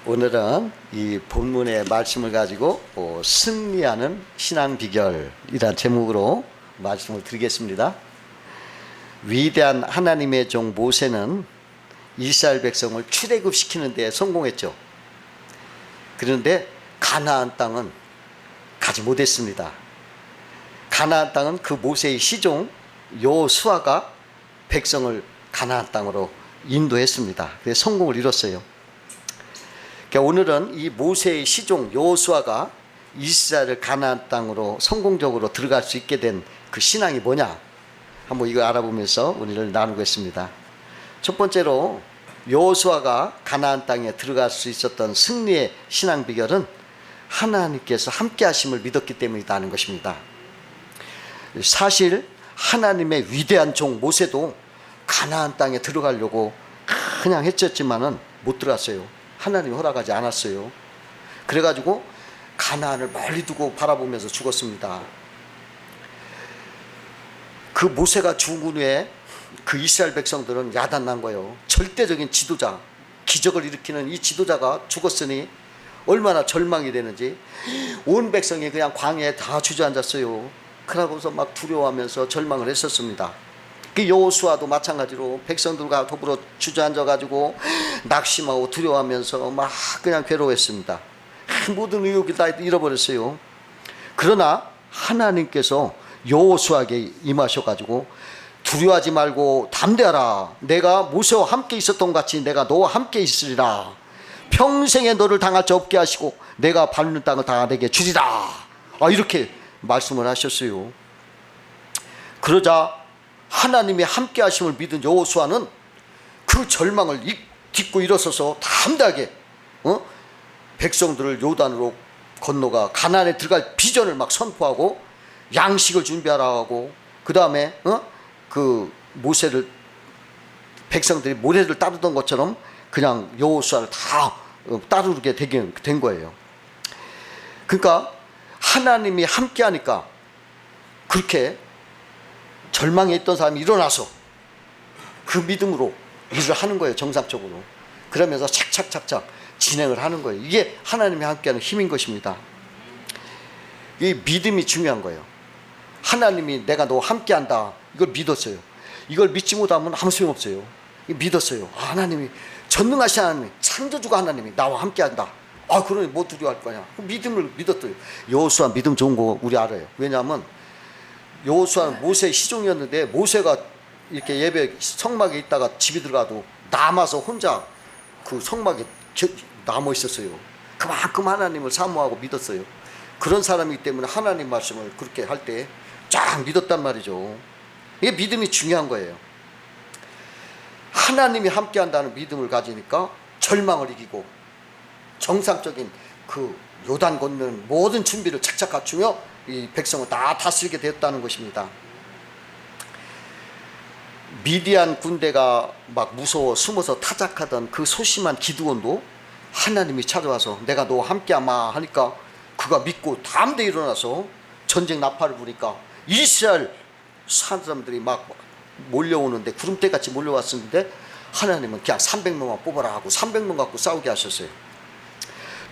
오늘은 이 본문의 말씀을 가지고 승리하는 신앙 비결이란 제목으로 말씀을 드리겠습니다. 위대한 하나님의 종 모세는 이스라엘 백성을 출애굽시키는 데 성공했죠. 그런데 가나안 땅은 가지 못했습니다. 가나안 땅은 그 모세의 시종 여호수아가 백성을 가나안 땅으로 인도했습니다. 그래서 성공을 이뤘어요. 오늘은 이 모세의 시종 여호수아가 이스라엘을 가나안 땅으로 성공적으로 들어갈 수 있게 된 그 신앙이 뭐냐, 한번 이거 알아보면서 우리를 나누겠습니다. 첫 번째로 여호수아가 가나안 땅에 들어갈 수 있었던 승리의 신앙 비결은 하나님께서 함께 하심을 믿었기 때문이라는 것입니다. 사실 하나님의 위대한 종 모세도 가나안 땅에 들어가려고 그냥 했었지만은 못 들어갔어요. 하나님이 허락하지 않았어요. 그래가지고 가나안을 멀리 두고 바라보면서 죽었습니다. 그 모세가 죽은 후에 그 이스라엘 백성들은 야단난 거예요. 절대적인 지도자, 기적을 일으키는 이 지도자가 죽었으니 얼마나 절망이 되는지 온 백성이 그냥 광야에 다 주저앉았어요. 그러고서 막 두려워하면서 절망을 했었습니다. 그 여호수아도 마찬가지로 백성들과 더불어 주저앉아가지고 낙심하고 두려워하면서 막 그냥 괴로워했습니다. 모든 의욕을 다 잃어버렸어요. 그러나 하나님께서 여호수아에게 임하셔가지고 두려워하지 말고 담대하라. 내가 모세와 함께 있었던 것 같이 내가 너와 함께 있으리라. 평생에 너를 당할 자 없게 하시고 내가 밟는 땅을 다 내게 주리라. 이렇게 말씀을 하셨어요. 그러자 하나님이 함께 하심을 믿은 여호수아는 그 절망을 딛고 일어서서 담대하게 백성들을 요단으로 건너가 가나안에 들어갈 비전을 막 선포하고 양식을 준비하라고 하고, 그 다음에 그 모세를 백성들이 모래를 따르던 것처럼 그냥 여호수아를 다 따르게 된 거예요. 그러니까 하나님이 함께 하니까 그렇게 절망에 있던 사람이 일어나서 그 믿음으로 일을 하는 거예요. 정상적으로. 그러면서 착착착착 진행을 하는 거예요. 이게 하나님이 함께하는 힘인 것입니다. 이 믿음이 중요한 거예요. 하나님이 내가 너 함께한다, 이걸 믿었어요. 이걸 믿지 못하면 아무 소용없어요. 믿었어요. 하나님이 전능하신 하나님이, 창조주가 하나님이 나와 함께한다. 그러니 뭐 두려워할 거냐. 믿음을 믿었어요. 여호수아 믿음 좋은 거 우리 알아요. 왜냐하면 여호수아는 모세의 시종이었는데 모세가 이렇게 예배 성막에 있다가 집에 들어가도 남아서 혼자 그 성막에 남아 있었어요. 그만큼 하나님을 사모하고 믿었어요. 그런 사람이기 때문에 하나님 말씀을 그렇게 할 때 쫙 믿었단 말이죠. 이게 믿음이 중요한 거예요. 하나님이 함께 한다는 믿음을 가지니까 절망을 이기고 정상적인 그 요단 건너는 모든 준비를 착착 갖추며 이 백성을 다 다스리게 되었다는 것입니다. 미디안 군대가 막 무서워 숨어서 타작하던 그 소심한 기드온도 하나님이 찾아와서 내가 너와 함께하마 하니까 그가 믿고 담대히 일어나서 전쟁 나팔을 부니까 이스라엘 사람들이 막 몰려오는데 구름대같이 몰려왔었는데 하나님은 그냥 300명만 뽑아라 하고 300명 갖고 싸우게 하셨어요.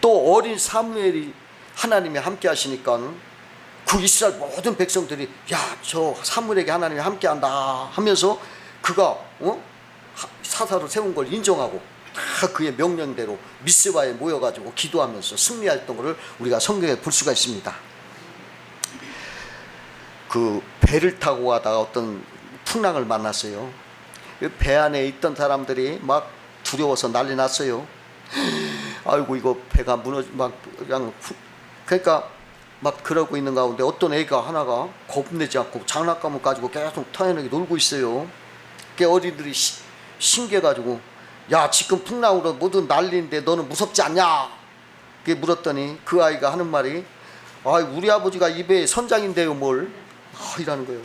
또 어린 사무엘이 하나님이 함께 하시니까 그 이스라엘 모든 백성들이 저 사무엘에게 하나님이 함께 한다 하면서 그가 사사로 세운 걸 인정하고 다 그의 명령대로 미스바에 모여가지고 기도하면서 승리했던 것을 우리가 성경에 볼 수가 있습니다. 그 배를 타고 가다가 어떤 풍랑을 만났어요. 배 안에 있던 사람들이 막 두려워서 난리 났어요. 아이고 이거 배가 막 그냥 그러니까 막 그러고 있는 가운데 어떤 애가 하나가 겁내지 않고 장난감을 가지고 계속 터연하게 놀고 있어요. 그 어린들이 신기해가지고 지금 풍랑으로 모두 난리인데 너는 무섭지 않냐? 그게 물었더니 그 아이가 하는 말이 우리 아버지가 이 배의 선장인데요 뭘? 이라는 거예요.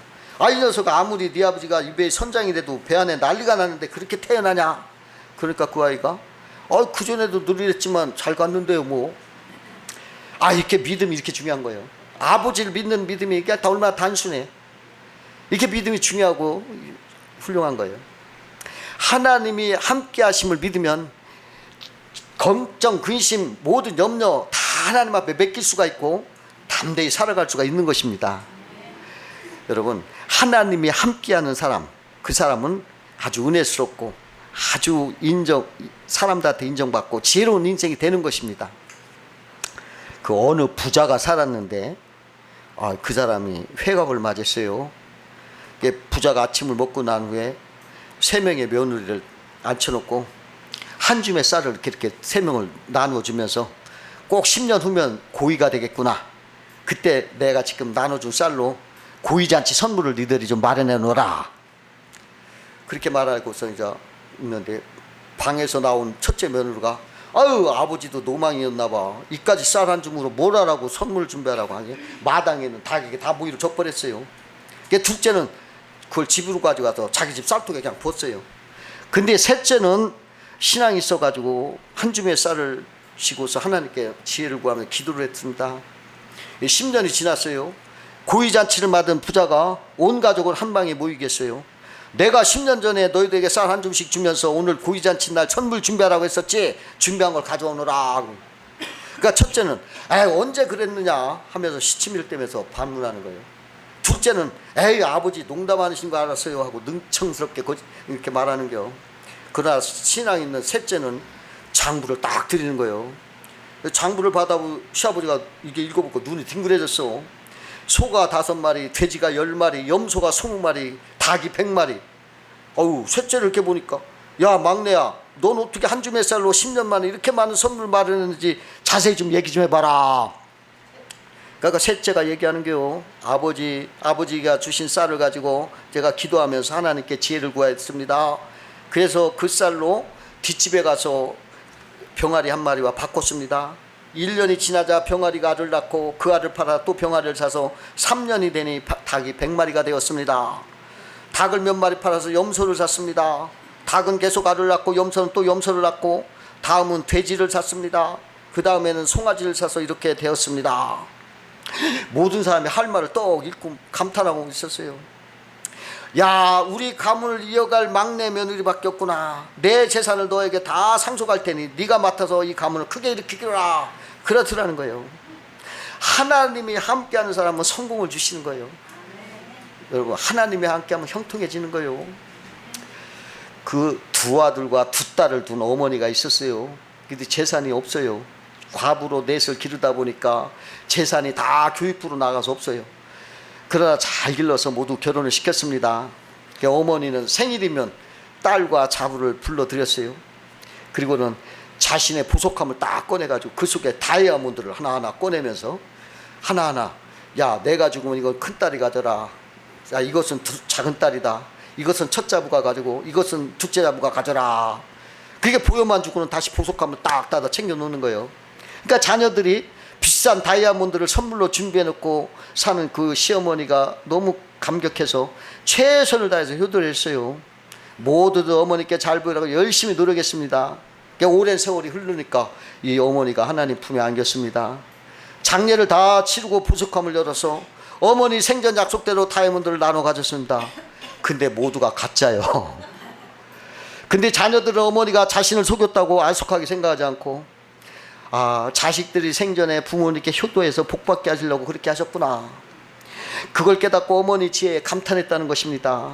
이 녀석아, 아무리 네 아버지가 이 배의 선장이라도 배 안에 난리가 나는데 그렇게 태어나냐? 그러니까 그 아이가 그전에도 누리랬지만 잘 갔는데요 뭐. 이렇게 믿음이 이렇게 중요한 거예요. 아버지를 믿는 믿음이 이게 얼마나 단순해. 이렇게 믿음이 중요하고 훌륭한 거예요. 하나님이 함께 하심을 믿으면 걱정, 근심, 모든 염려 다 하나님 앞에 맡길 수가 있고 담대히 살아갈 수가 있는 것입니다. 여러분, 하나님이 함께하는 사람, 그 사람은 아주 은혜스럽고 아주 사람들한테 인정받고 지혜로운 인생이 되는 것입니다. 그 어느 부자가 살았는데 그 사람이 회갑을 맞았어요. 부자가 아침을 먹고 난 후에 3명의 며느리를 앉혀놓고 한 줌의 쌀을 이렇게 3명을 나누어주면서 꼭 10년 후면 고의가 되겠구나. 그때 내가 지금 나눠준 쌀로 고의잔치 선물을 너희들이 좀 마련해 놓으라. 그렇게 말하고서 이제 있는데 방에서 나온 첫째 며느리가 아유, 아버지도 노망이었나 봐. 이까지 쌀 한 줌으로 뭘 하라고 선물 준비하라고 하니 마당에는 닭이 다 모이로 져버렸어요. 둘째는 그걸 집으로 가져가서 자기 집 쌀통에 그냥 붓어요. 근데 셋째는 신앙이 있어가지고 한 줌의 쌀을 쥐고서 하나님께 지혜를 구하며 기도를 했습니다. 10년이 지났어요. 고의잔치를 맞은 부자가 온 가족을 한 방에 모이겠어요. 내가 10년 전에 너희들에게 쌀 한 줌씩 주면서 오늘 고의잔치 날 선물 준비하라고 했었지, 준비한 걸 가져오너라. 그러니까 첫째는 언제 그랬느냐 하면서 시치미를 떼면서 반문하는 거예요. 둘째는 에이, 아버지 농담하신 거 알았어요 하고 능청스럽게 이렇게 말하는 겨. 그러나 신앙 있는 셋째는 장부를 딱 드리는 거예요. 장부를 받아 시아버지가 이게 읽어보고 눈이 딩그레졌어. 소가 5마리, 돼지가 10마리, 염소가 20마리, 닭이 100마리. 셋째를 이렇게 보니까 야, 막내야, 넌 어떻게 한 줌의 쌀로 10년 만에 이렇게 많은 선물 마련했는지 자세히 좀 얘기 좀 해봐라. 그러니까 셋째가 얘기하는 게요, 아버지가 주신 쌀을 가지고 제가 기도하면서 하나님께 지혜를 구했습니다. 그래서 그 쌀로 뒷집에 가서 병아리 1마리와 바꿨습니다. 1년이 지나자 병아리가 알을 낳고 그 알을 팔아 또 병아리를 사서 3년이 되니 닭이 100마리가 되었습니다. 닭을 몇 마리 팔아서 염소를 샀습니다. 닭은 계속 알을 낳고 염소는 또 염소를 낳고 다음은 돼지를 샀습니다. 그 다음에는 송아지를 사서 이렇게 되었습니다. 모든 사람이 할 말을 떡 읽고 감탄하고 있었어요. 야, 우리 가문을 이어갈 막내 며느리밖에 없구나. 내 재산을 너에게 다 상속할 테니 네가 맡아서 이 가문을 크게 일으키기라. 그렇더라는 거예요. 하나님이 함께하는 사람은 성공을 주시는 거예요. 여러분, 하나님이 함께하면 형통해지는 거예요. 그 2 아들과 2 딸을 둔 어머니가 있었어요. 근데 재산이 없어요. 과부로 넷을 기르다 보니까 재산이 다 교육부로 나가서 없어요. 그러나 잘 길러서 모두 결혼을 시켰습니다. 어머니는 생일이면 딸과 자부를 불러드렸어요. 그리고는 자신의 보석함을 딱 꺼내가지고 그 속에 다이아몬드를 하나하나 꺼내면서 하나하나, 야, 내가 죽으면 이건 큰딸이 가져라. 야, 이것은 작은 딸이다. 이것은 첫 자부가 가지고 이것은 둘째 자부가 가져라. 그게 보여만 주고는 다시 보석함을 딱 닫아 챙겨 놓는 거예요. 그러니까 자녀들이 비싼 다이아몬드를 선물로 준비해 놓고 사는 그 시어머니가 너무 감격해서 최선을 다해서 효도를 했어요. 모두들 어머니께 잘 보이라고 열심히 노력했습니다. 오랜 세월이 흐르니까 이 어머니가 하나님 품에 안겼습니다. 장례를 다 치르고 보석함을 열어서 어머니 생전 약속대로 다이아몬드를 나눠 가졌습니다. 근데 모두가 가짜요. 근데 자녀들은 어머니가 자신을 속였다고 알속하게 생각하지 않고, 자식들이 생전에 부모님께 효도해서 복받게 하시려고 그렇게 하셨구나. 그걸 깨닫고 어머니 지혜에 감탄했다는 것입니다.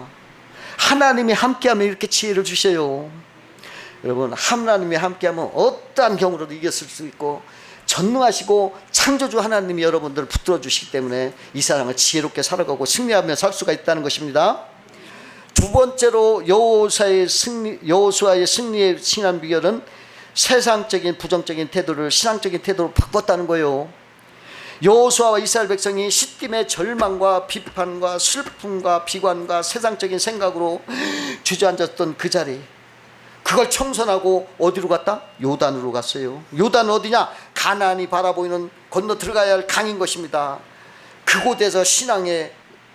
하나님이 함께하면 이렇게 지혜를 주셔요. 여러분, 하나님이 함께하면 어떠한 경우로도 이겼을 수 있고, 전능하시고 창조주 하나님이 여러분들을 붙들어 주시기 때문에 이 세상을 지혜롭게 살아가고 승리하며 살 수가 있다는 것입니다. 두 번째로 여호수아의 승리의 신앙 비결은 세상적인 부정적인 태도를 신앙적인 태도로 바꿨다는 거예요. 여호수아와 이스라엘 백성이 시딤의 절망과 비판과 슬픔과 비관과 세상적인 생각으로 주저앉았던 그 자리, 그걸 청산하고 어디로 갔다? 요단으로 갔어요. 요단은 어디냐? 가나안이 바라보이는 건너 들어가야 할 강인 것입니다. 그곳에서 신앙의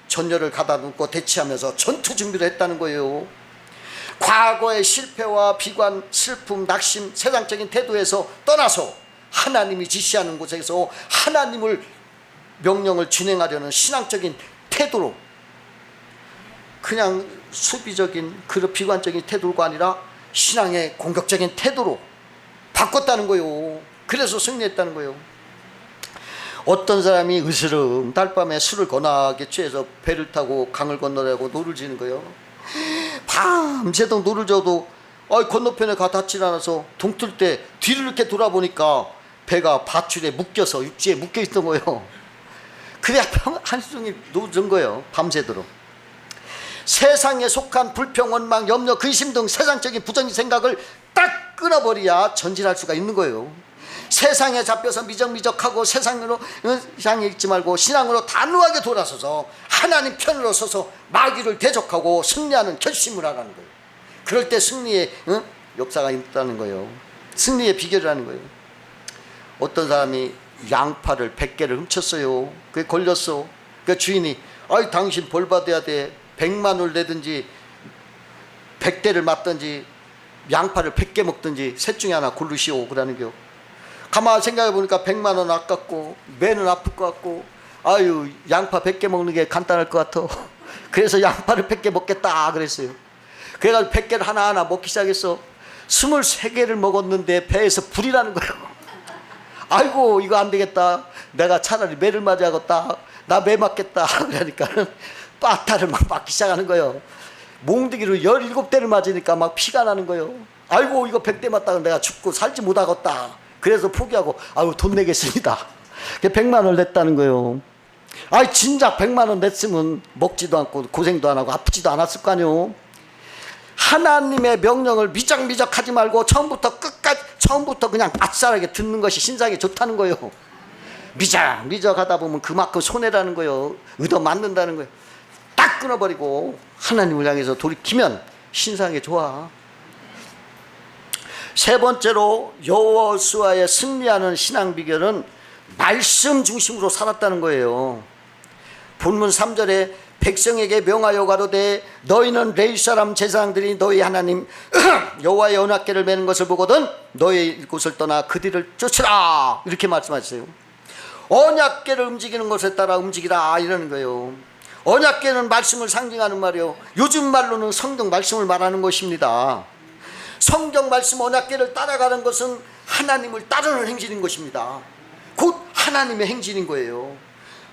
전열을 가다듬고 대치하면서 전투 준비를 했다는 거예요. 과거의 실패와 비관, 슬픔, 낙심, 세상적인 태도에서 떠나서 하나님이 지시하는 곳에서 하나님을 명령을 진행하려는 신앙적인 태도로, 그냥 수비적인 그런 비관적인 태도가 아니라 신앙의 공격적인 태도로 바꿨다는 거요. 그래서 승리했다는 거요. 어떤 사람이 으스름 달밤에 술을 거나게 취해서 배를 타고 강을 건너려고 노를 지는 거요. 밤새도록 노를 져도 건너편에 가 닿질 않아서 동틀 때 뒤를 이렇게 돌아보니까 배가 밧줄에 묶여서 육지에 묶여 있던 거예요. 그래야 한수종일 노는 거예요. 밤새도록. 세상에 속한 불평, 원망, 염려, 근심 등 세상적인 부정적인 생각을 딱 끊어버려야 전진할 수가 있는 거예요. 세상에 잡혀서 미적미적하고 세상으로 향해 있지 말고 신앙으로 단호하게 돌아서서 하나님 편으로 서서 마귀를 대적하고 승리하는 결심을 하라는 거예요. 그럴 때 승리의 역사가 있다는 거예요. 승리의 비결이라는 거예요. 어떤 사람이 양파를 100개를 훔쳤어요. 그게 걸렸어. 그 주인이 당신 벌 받아야 돼. 100만 원을 내든지 100대를 맞든지 양파를 100개 먹든지 셋 중에 하나 고르시오 그러는 겨. 가만히 생각해 보니까 100만 원 아깝고 매는 아플 것 같고 양파 100개 먹는 게 간단할 것 같아. 그래서 양파를 100개 먹겠다 그랬어요. 그래가지고 100개를 하나하나 먹기 시작했어. 23개를 먹었는데 배에서 불이 나는 거예요. 아이고 이거 안 되겠다. 내가 차라리 매를 맞아야겠다. 나 매 맞겠다. 그러니까 빠따를 막 맞기 시작하는 거예요. 몽둥이로 17대를 맞으니까 막 피가 나는 거예요. 아이고 이거 100대 맞다가 내가 죽고 살지 못하겠다. 그래서 포기하고 돈 내겠습니다. 100만 원을 냈다는 거예요. 진작 100만 원 냈으면 먹지도 않고 고생도 안 하고 아프지도 않았을 거 아니에요. 하나님의 명령을 미적미적하지 말고 처음부터 끝까지 처음부터 그냥 아싸하게 듣는 것이 신상에 좋다는 거예요. 미적하다 보면 그만큼 손해라는 거예요. 얻어 맞는다는 거예요. 딱 끊어버리고 하나님을 향해서 돌이키면 신상에 좋아. 세 번째로 여호수아의 승리하는 신앙 비결은 말씀 중심으로 살았다는 거예요. 본문 3절에 백성에게 명하여 가로되 너희는 레위 사람 제사장들이 너희 하나님 여호와의 언약궤를 메는 것을 보거든 너희 이곳을 떠나 그 뒤를 쫓으라 이렇게 말씀하셨어요. 언약궤를 움직이는 것에 따라 움직이라 이러는 거예요. 언약궤는 말씀을 상징하는 말이요. 요즘 말로는 성경 말씀을 말하는 것입니다. 성경 말씀 언약궤를 따라가는 것은 하나님을 따르는 행진인 것입니다. 곧 하나님의 행진인 거예요.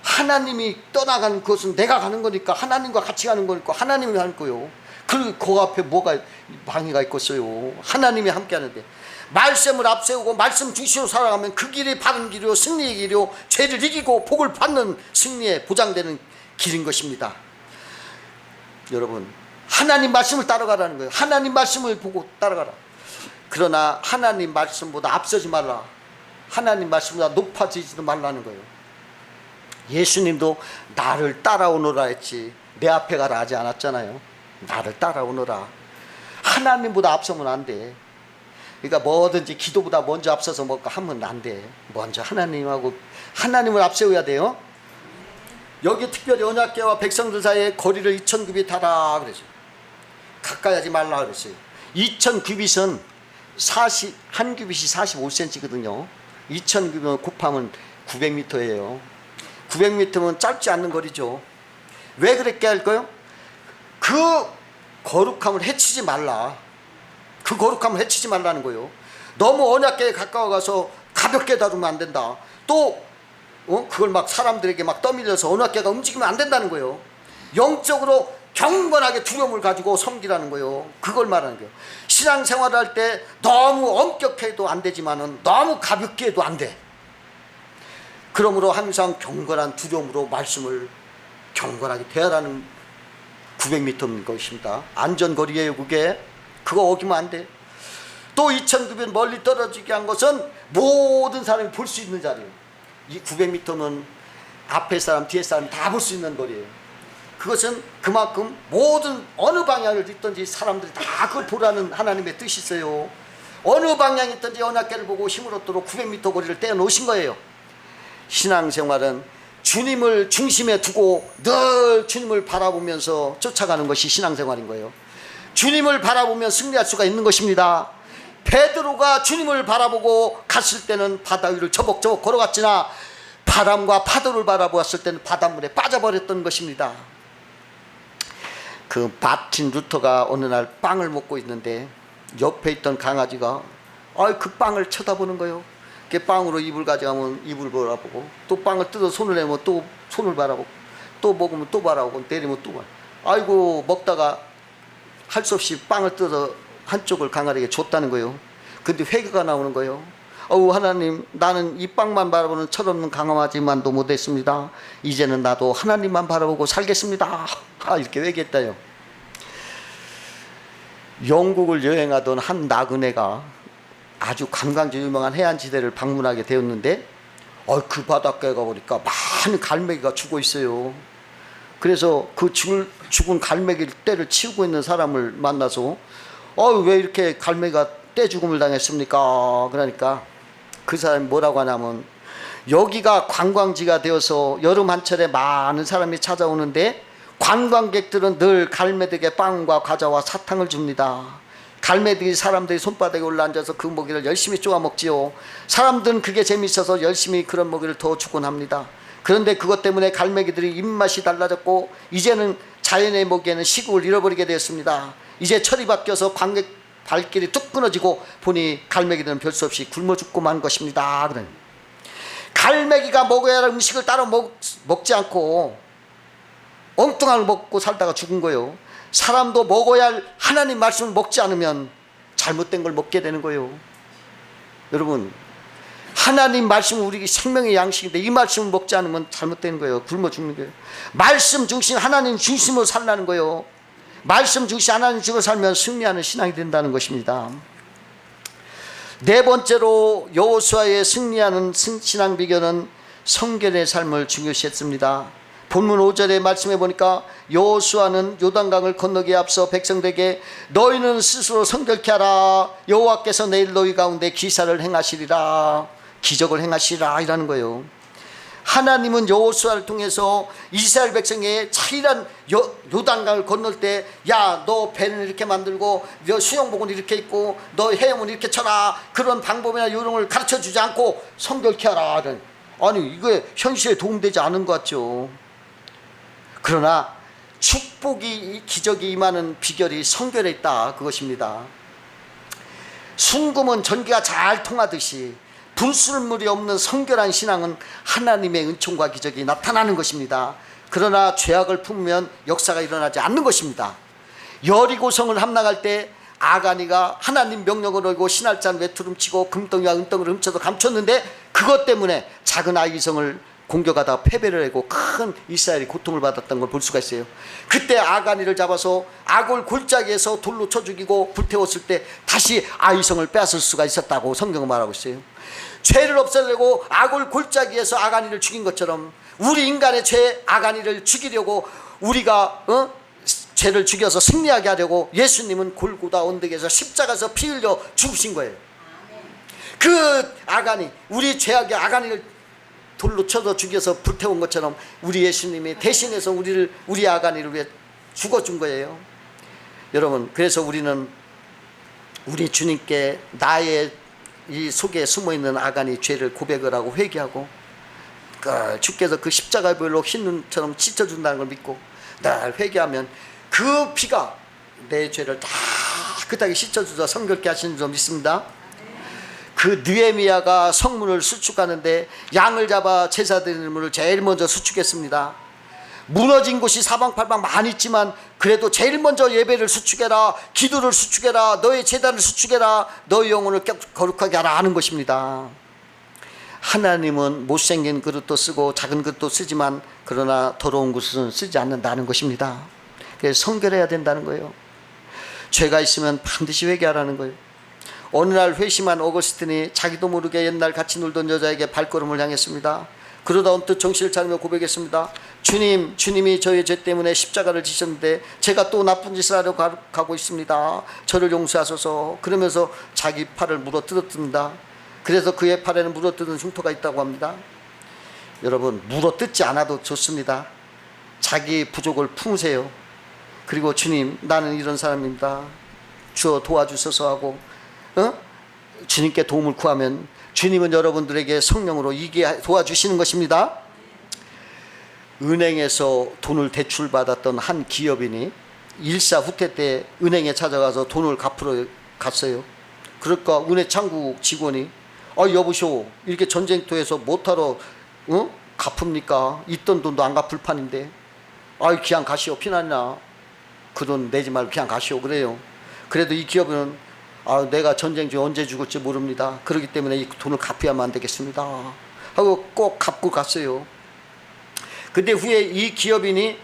하나님이 떠나가는 것은 내가 가는 거니까 하나님과 같이 가는 거니까 하나님이 하는 거예요. 그리고 그 앞에 뭐가 방해가 있겠어요. 하나님이 함께 하는데 말씀을 앞세우고 말씀 중심으로 살아가면 그 길이 바른 길이요 승리의 길이요 죄를 이기고 복을 받는 승리에 보장되는 길인 것입니다. 여러분 하나님 말씀을 따라가라는 거예요. 하나님 말씀을 보고 따라가라. 그러나 하나님 말씀보다 앞서지 말라. 하나님 말씀보다 높아지지도 말라는 거예요. 예수님도 나를 따라오너라 했지 내 앞에 가라 하지 않았잖아요. 나를 따라오너라. 하나님보다 앞서면 안 돼. 그러니까 뭐든지 기도보다 먼저 앞서서 뭔가 하면 안 돼. 먼저 하나님하고 하나님을 앞세워야 돼요. 여기 특별히 언약궤와 백성들 사이에 거리를 2000규빗 하라 그랬어요. 가까이 하지 말라 그랬어요. 2000규빗은 한 규빗이 45cm거든요. 2000규빗 곱하면 900m예요. 900m면 짧지 않는 거리죠. 왜 그렇게 할까요? 그 거룩함을 해치지 말라. 그 거룩함을 해치지 말라는 거예요. 너무 언약궤에 가까워 가서 가볍게 다루면 안 된다. 또 그걸 막 사람들에게 막 떠밀려서 언약궤가 움직이면 안 된다는 거예요. 영적으로 경건하게 두려움을 가지고 섬기라는 거예요. 그걸 말하는 거예요. 신앙생활을 할 때 너무 엄격해도 안 되지만은 너무 가볍게 해도 안 돼. 그러므로 항상 경건한 두려움으로 말씀을 경건하게 대하라는 900m인 것입니다. 안전거리예요 그게. 그거 어기면 안 돼. 또 2000규빗 멀리 떨어지게 한 것은 모든 사람이 볼 수 있는 자리예요. 이 900m는 앞에 사람 뒤에 사람 다 볼 수 있는 거리예요. 그것은 그만큼 모든 어느 방향을 있든지 사람들이 다 그걸 보라는 하나님의 뜻이 있어요. 어느 방향이 있든지 언약궤를 보고 힘을 얻도록 900m 거리를 떼어놓으신 거예요. 신앙생활은 주님을 중심에 두고 늘 주님을 바라보면서 쫓아가는 것이 신앙생활인 거예요. 주님을 바라보면 승리할 수가 있는 것입니다. 베드로가 주님을 바라보고 갔을 때는 바다 위를 저벅저벅 걸어갔으나 바람과 파도를 바라보았을 때는 바닷물에 빠져버렸던 것입니다. 그 마틴 루터가 어느 날 빵을 먹고 있는데 옆에 있던 강아지가 그 빵을 쳐다보는 거예요. 그 빵으로 입을 가져가면 입을 바라보고, 또 빵을 뜯어 손을 내면 또 손을 바라보고, 또 먹으면 또 바라보고, 내리면 또 바라보고. 아이고, 먹다가 할 수 없이 빵을 뜯어 한쪽을 강아리에게 줬다는 거예요. 근데 회개가 나오는 거예요. 하나님, 나는 이 빵만 바라보는 철없는 강아지만도 못했습니다. 이제는 나도 하나님만 바라보고 살겠습니다. 이렇게 회개했다요. 영국을 여행하던 한 나그네가 아주 관광지 유명한 해안지대를 방문하게 되었는데, 그 바닷가에 가보니까 많은 갈매기가 죽어 있어요. 그래서 그 죽은 갈매기 떼를 치우고 있는 사람을 만나서 왜 이렇게 갈매기가 떼 죽음을 당했습니까? 그러니까 그 사람이 뭐라고 하냐면, 여기가 관광지가 되어서 여름 한철에 많은 사람이 찾아오는데 관광객들은 늘 갈매들에게 빵과 과자와 사탕을 줍니다. 갈매들이 사람들이 손바닥에 올라앉아서 그 먹이를 열심히 쪼아 먹지요. 사람들은 그게 재밌어서 열심히 그런 먹이를 더 주곤 합니다. 그런데 그것 때문에 갈매기들이 입맛이 달라졌고, 이제는 자연의 먹이에는 식욕을 잃어버리게 되었습니다. 이제 철이 바뀌어서 관객 발길이 뚝 끊어지고 보니 갈매기들은 별 수 없이 굶어 죽고만 것입니다. 갈매기가 먹어야 할 음식을 따로 먹지 않고 엉뚱한 걸 먹고 살다가 죽은 거예요. 사람도 먹어야 할 하나님 말씀을 먹지 않으면 잘못된 걸 먹게 되는 거예요. 여러분, 하나님 말씀은 우리 생명의 양식인데 이 말씀을 먹지 않으면 잘못되는 거예요. 굶어 죽는 거예요. 말씀 중심, 하나님 중심으로 살라는 거예요. 말씀 중심, 하나님 중심으로 살면 승리하는 신앙이 된다는 것입니다. 네 번째로 여호수아의 승리하는 신앙 비결은 성결의 삶을 중요시했습니다. 본문 5절의 말씀해 보니까 여호수아는 요단강을 건너기에 앞서 백성들에게 너희는 스스로 성결케 하라. 여호와께서 내일 너희 가운데 기사를 행하시리라. 기적을 행하시리라 이라는 거예요. 하나님은 여호수아를 통해서 이스라엘 백성의 차이란 요단강을 건널 때, 야, 너 배는 이렇게 만들고 너 수영복은 이렇게 입고 너 헤엄은 이렇게 쳐라, 그런 방법이나 요령을 가르쳐 주지 않고 성결케 하라. 아니, 이게 현실에 도움되지 않은 것 같죠. 그러나 축복이, 기적이 임하는 비결이 성결에 있다, 그것입니다. 순금은 전기가 잘 통하듯이 분술물이 없는 성결한 신앙은 하나님의 은총과 기적이 나타나는 것입니다. 그러나 죄악을 품으면 역사가 일어나지 않는 것입니다. 여리고성을 함락할 때 아가니가 하나님 명령을 어기고 신할잔 외투름치고 금덩이와 은덩이를 훔쳐서 감췄는데, 그것 때문에 작은 아이성을 공격하다 패배를 하고 큰 이스라엘이 고통을 받았던 걸 볼 수가 있어요. 그때 아가니를 잡아서 아골 골짜기에서 돌로 쳐 죽이고 불태웠을 때 다시 아이성을 빼앗을 수가 있었다고 성경은 말하고 있어요. 죄를 없애려고 아골 골짜기에서 아가니를 죽인 것처럼 우리 인간의 죄 아가니를 죽이려고, 우리가 죄를 죽여서 승리하게 하려고 예수님은 골고다 언덕에서 십자가에서 피 흘려 죽으신 거예요. 그 아가니, 우리 죄악의 아가니를 돌로 쳐서 죽여서 불태운 것처럼 우리 예수님이 대신해서 우리 아가니를 위해 죽어준 거예요. 여러분, 그래서 우리는 우리 주님께 나의 이 속에 숨어있는 아가니 죄를 고백을 하고 회개하고, 주께서 그 십자가의 보혈로 흰 눈처럼 씻어준다는 걸 믿고 날 회개하면 그 피가 내 죄를 다 깨끗하게 씻어주사 성결케 하시는 줄 믿습니다. 그 느헤미야가 성문을 수축하는데 양을 잡아 제사 드리는 문을 제일 먼저 수축했습니다. 무너진 곳이 사방팔방 많이 있지만 그래도 제일 먼저 예배를 수축해라, 기도를 수축해라, 너의 제단을 수축해라, 너의 영혼을 거룩하게 하라 하는 것입니다. 하나님은 못생긴 그릇도 쓰고 작은 그릇도 쓰지만 그러나 더러운 그릇은 쓰지 않는다는 것입니다. 그래서 성결해야 된다는 거예요. 죄가 있으면 반드시 회개하라는 거예요. 어느 날 회심한 어거스틴이 자기도 모르게 옛날 같이 놀던 여자에게 발걸음을 향했습니다. 그러다 언뜻 정신을 차리며 고백했습니다. 주님이 저의 죄 때문에 십자가를 지셨는데 제가 또 나쁜 짓을 하려 가고 있습니다. 저를 용서하소서. 그러면서 자기 팔을 물어뜯었습니다. 그래서 그의 팔에는 물어뜯은 흉터가 있다고 합니다. 여러분, 물어뜯지 않아도 좋습니다. 자기 부족을 품으세요. 그리고 주님, 나는 이런 사람입니다. 주어 도와주소서 하고 주님께 도움을 구하면 주님은 여러분들에게 성령으로 이게 도와주시는 것입니다. 은행에서 돈을 대출받았던 한 기업인이 일사 후퇴 때 은행에 찾아가서 돈을 갚으러 갔어요. 그러니까 은혜창국 직원이 여보시오, 이렇게 전쟁터에서 못하러 갚습니까? 있던 돈도 안 갚을 판인데 그냥 가시오, 피난이나 그 돈 내지 말고 그냥 가시오 그래요. 그래도 이 기업은 내가 전쟁 중에 언제 죽을지 모릅니다. 그렇기 때문에 이 돈을 갚아야만 안 되겠습니다 하고 꼭 갚고 갔어요. 근데 후에 이 기업인이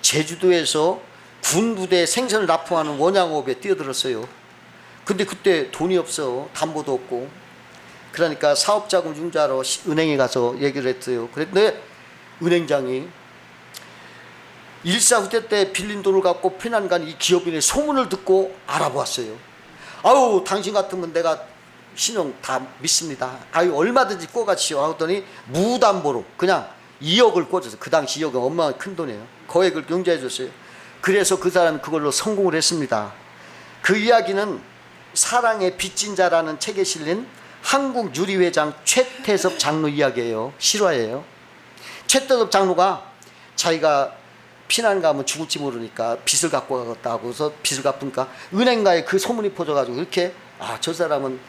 제주도에서 군부대 생선을 납품하는 원양업에 뛰어들었어요. 근데 그때 돈이 없어, 담보도 없고. 그러니까 사업자금 융자로 은행에 가서 얘기를 했어요. 그랬는데 은행장이 일사후퇴 때 빌린 돈을 갖고 피난 간 이 기업인의 소문을 듣고 알아보았어요. 당신 같으면 내가 신용 다 믿습니다. 얼마든지 꿔가시오 하더니 무담보로 그냥 2억을 꿔줬어요. 그 당시 2억은 엄마가 큰 돈이에요. 거액을 용자해 줬어요. 그래서 그 사람이 그걸로 성공을 했습니다. 그 이야기는 사랑의 빚진 자라는 책에 실린 한국유리회장 최태섭 장로 이야기예요. 실화예요. 최태섭 장로가 자기가 피난 가면 죽을지 모르니까 빚을 갖고 가겠다고 해서 빚을 갚으니까 은행가에 그 소문이 퍼져가지고 이렇게 저 사람은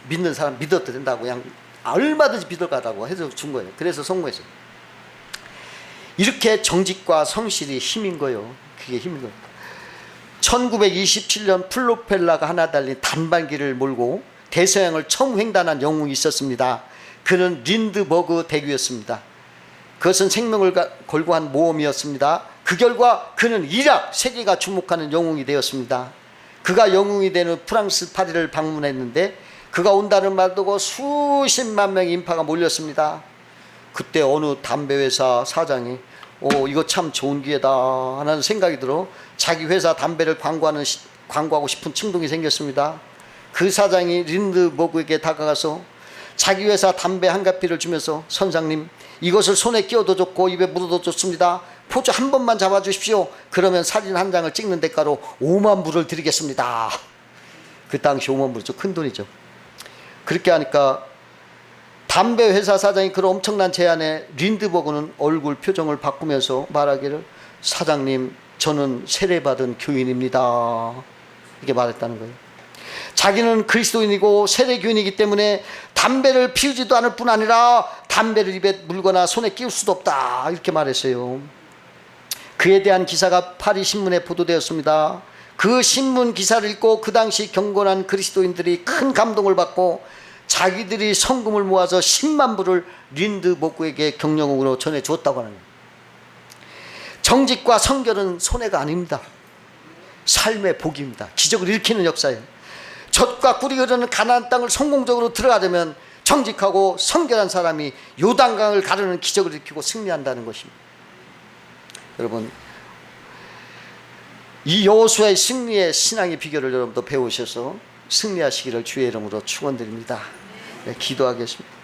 믿는 사람 믿어도 된다고 그냥 얼마든지 믿어가라고 해서 준 거예요. 그래서 성공했어요. 이렇게 정직과 성실이 힘인 거예요. 그게 힘인 거예요. 1927년 플로펠라가 하나 달린 단발기를 몰고 대서양을 처음 횡단한 영웅이 있었습니다. 그는 린드버그 대교였습니다. 그것은 생명을 걸고 한 모험이었습니다. 그 결과 그는 이락 세계가 주목하는 영웅이 되었습니다. 그가 영웅이 되는 프랑스 파리를 방문했는데 그가 온다는 말 듣고 수십만 명의 인파가 몰렸습니다. 그때 어느 담배회사 사장이 이거 참 좋은 기회다 하는 생각이 들어 자기 회사 담배를 광고하고 싶은 충동이 생겼습니다. 그 사장이 린드버그에게 다가가서 자기 회사 담배 한 가피를 주면서 선장님, 이것을 손에 끼워도 좋고 입에 물어도 좋습니다. 포즈 한 번만 잡아주십시오. 그러면 사진 한 장을 찍는 대가로 5만 불을 드리겠습니다. 그 당시 5만 불은 좀 큰 돈이죠. 그렇게 하니까 담배 회사 사장이 그런 엄청난 제안에 린드버그는 얼굴 표정을 바꾸면서 말하기를 사장님, 저는 세례받은 교인입니다. 이렇게 말했다는 거예요. 자기는 그리스도인이고 세례교인이기 때문에 담배를 피우지도 않을 뿐 아니라 담배를 입에 물거나 손에 끼울 수도 없다 이렇게 말했어요. 그에 대한 기사가 파리 신문에 보도되었습니다. 그 신문 기사를 읽고 그 당시 경건한 그리스도인들이 큰 감동을 받고 자기들이 성금을 모아서 10만 불을 린드버그에게 경영으로 전해주었다고 하는 거예요. 정직과 성결은 손해가 아닙니다. 삶의 복입니다. 기적을 일으키는 역사예요. 젖과 꿀이 흐르는 가나안 땅을 성공적으로 들어가려면 정직하고 성결한 사람이 요단강을 가르는 기적을 일으키고 승리한다는 것입니다. 여러분, 이 여호수아의 승리의 신앙의 비결을 여러분도 배우셔서 승리하시기를 주의 이름으로 축원드립니다. 네, 기도하겠습니다.